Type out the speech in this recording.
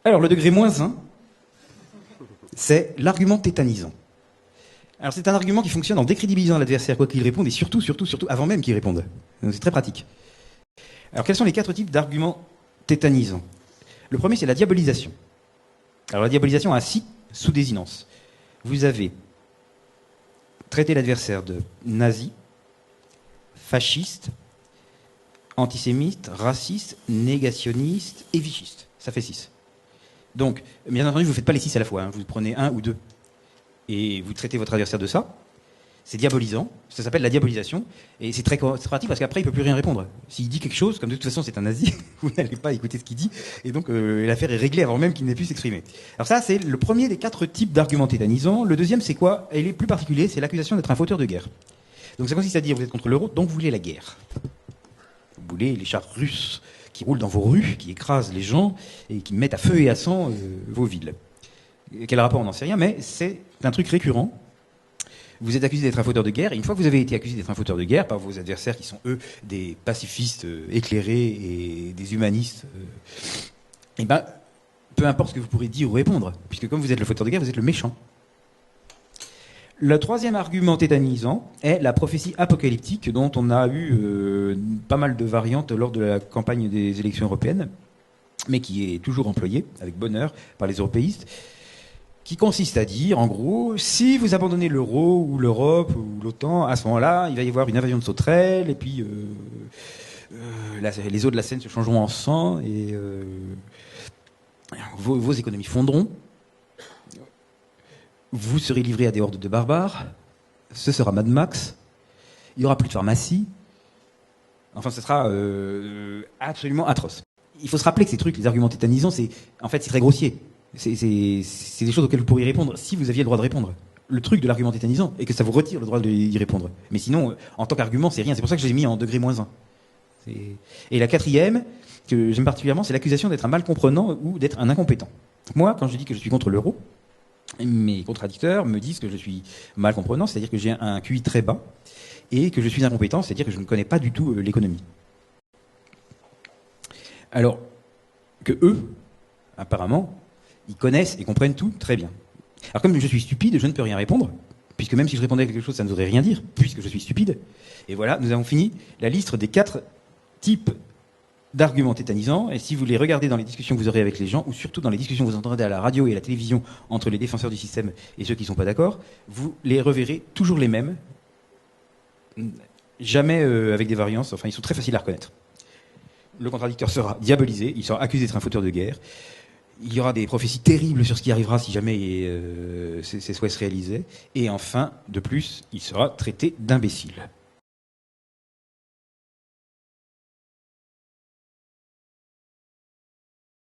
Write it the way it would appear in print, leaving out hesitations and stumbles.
Alors, le degré -1, c'est l'argument tétanisant. Alors, c'est un argument qui fonctionne en décrédibilisant l'adversaire quoi qu'il réponde, et surtout, avant même qu'il réponde. Donc, c'est très pratique. Alors, quels sont les 4 types d'arguments tétanisants? Le premier, c'est la diabolisation. Alors, la diabolisation a 6 sous-désinences. Vous avez traité l'adversaire de nazi, fasciste, antisémite, raciste, négationniste et vichiste. Ça fait 6. Donc, bien entendu, vous ne faites pas les 6 à la fois. Vous prenez 1 ou 2. Et vous traitez votre adversaire de ça. C'est diabolisant. Ça s'appelle la diabolisation. Et c'est très pratique parce qu'après, il ne peut plus rien répondre. S'il dit quelque chose, comme de toute façon c'est un nazi, vous n'allez pas écouter ce qu'il dit. Et donc, l'affaire est réglée avant même qu'il n'ait pu s'exprimer. Alors ça, c'est le premier des 4 types d'arguments tétanisants. Le deuxième, c'est quoi? Il est plus particulier, c'est l'accusation d'être un fauteur de guerre. Donc ça consiste à dire, vous êtes contre l'euro, donc vous voulez la guerre. Vous voulez les chars russes qui roulent dans vos rues, qui écrasent les gens et qui mettent à feu et à sang vos villes. Quel rapport, on n'en sait rien, mais c'est un truc récurrent. Vous êtes accusé d'être un fauteur de guerre, et une fois que vous avez été accusé d'être un fauteur de guerre par vos adversaires qui sont, eux, des pacifistes éclairés et des humanistes, eh ben, peu importe ce que vous pourrez dire ou répondre, puisque comme vous êtes le fauteur de guerre, vous êtes le méchant. Le troisième argument tétanisant est la prophétie apocalyptique, dont on a eu pas mal de variantes lors de la campagne des élections européennes, mais qui est toujours employée, avec bonheur, par les européistes, qui consiste à dire, en gros, si vous abandonnez l'euro, ou l'Europe, ou l'OTAN, à ce moment-là, il va y avoir une invasion de sauterelles, et puis les eaux de la Seine se changeront en sang, et vos économies fondront. Vous serez livré à des hordes de barbares, ce sera Mad Max, il n'y aura plus de pharmacie, enfin ce sera absolument atroce. Il faut se rappeler que ces trucs, les arguments tétanisants, c'est très grossier. C'est des choses auxquelles vous pourriez répondre si vous aviez le droit de répondre. Le truc de l'argument tétanisant est que ça vous retire le droit d'y répondre. Mais sinon, en tant qu'argument, c'est rien. C'est pour ça que je l'ai mis en degré -1. Et la 4e, que j'aime particulièrement, c'est l'accusation d'être un mal comprenant ou d'être un incompétent. Moi, quand je dis que je suis contre l'euro, mes contradicteurs me disent que je suis mal comprenant, c'est-à-dire que j'ai un QI très bas, et que je suis incompétent, c'est-à-dire que je ne connais pas du tout l'économie. Alors que eux, apparemment, ils connaissent et comprennent tout très bien. Alors comme je suis stupide, je ne peux rien répondre, puisque même si je répondais à quelque chose, ça ne voudrait rien dire, puisque je suis stupide. Et voilà, nous avons fini la liste des 4 types d'arguments tétanisants, et si vous les regardez dans les discussions que vous aurez avec les gens, ou surtout dans les discussions que vous entendrez à la radio et à la télévision entre les défenseurs du système et ceux qui ne sont pas d'accord, vous les reverrez toujours les mêmes, jamais avec des variances, enfin ils sont très faciles à reconnaître. Le contradicteur sera diabolisé, il sera accusé d'être un fauteur de guerre, il y aura des prophéties terribles sur ce qui arrivera si jamais ses souhaits se réalisaient, et enfin, de plus, il sera traité d'imbécile.